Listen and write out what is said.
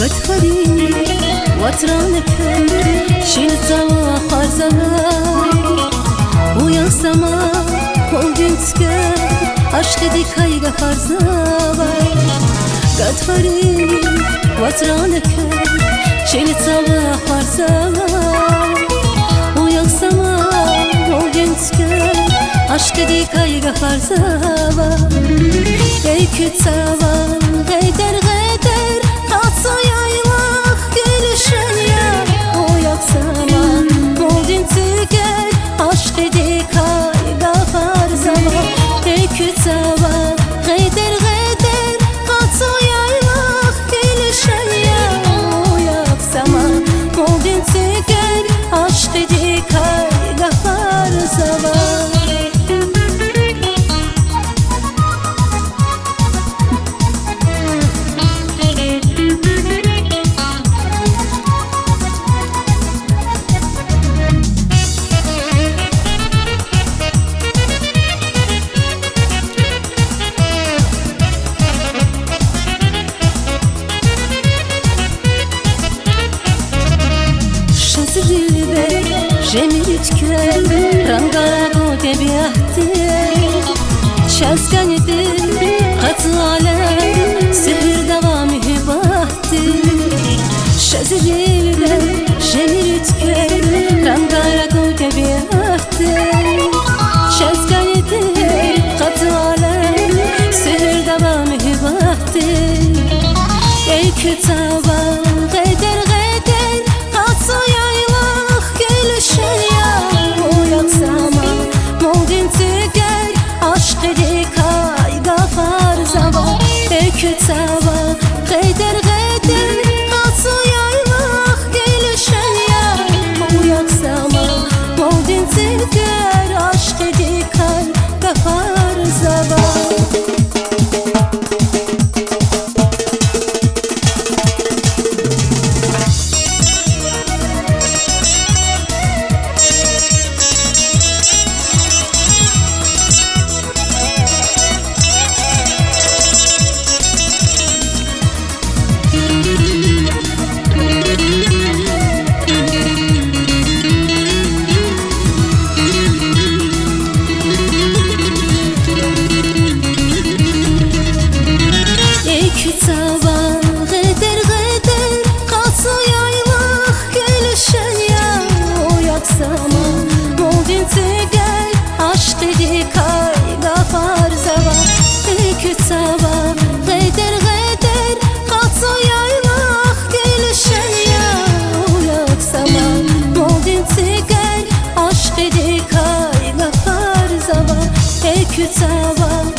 قدفري واترانك شيلت خارزنا ويا سما وبنتك عشقي كايغا خارزنا قدفري واترانك شيلت خارزنا ويا سما وبنتك عشقي كايغا خارزنا ey kütava geder geder katsa yaylak gülüşen ya o yaksama moldin tüger aşk edi kayga farzama ey kütava geder geder katsa yaylak gülüşen ya o yaksama moldin tüger aşk edi kayga farzama Жемиричке рангара дебияхти шасканеди қатале сихр давами хибахти шазилиле жемиричке рангара дебияхти шасканеди қатале сихр давами хибахти ey kütava geder geder katsa yaylak gülüşen ya o yaksama moldin tüger aşk edi kayga farzava ey kütava geder geder katsa yaylak gülüşen ya o yaksama moldin tüger aşk edi kayga farzava kütava geder geder katsa yaylak gülüşen ya o yaksama moldin tüger aşk edi kayga farzava ey kütava geder geder katsa yaylak gülüşen ya o yaksama moldin tüger aşk edi kayga farzava ey kütava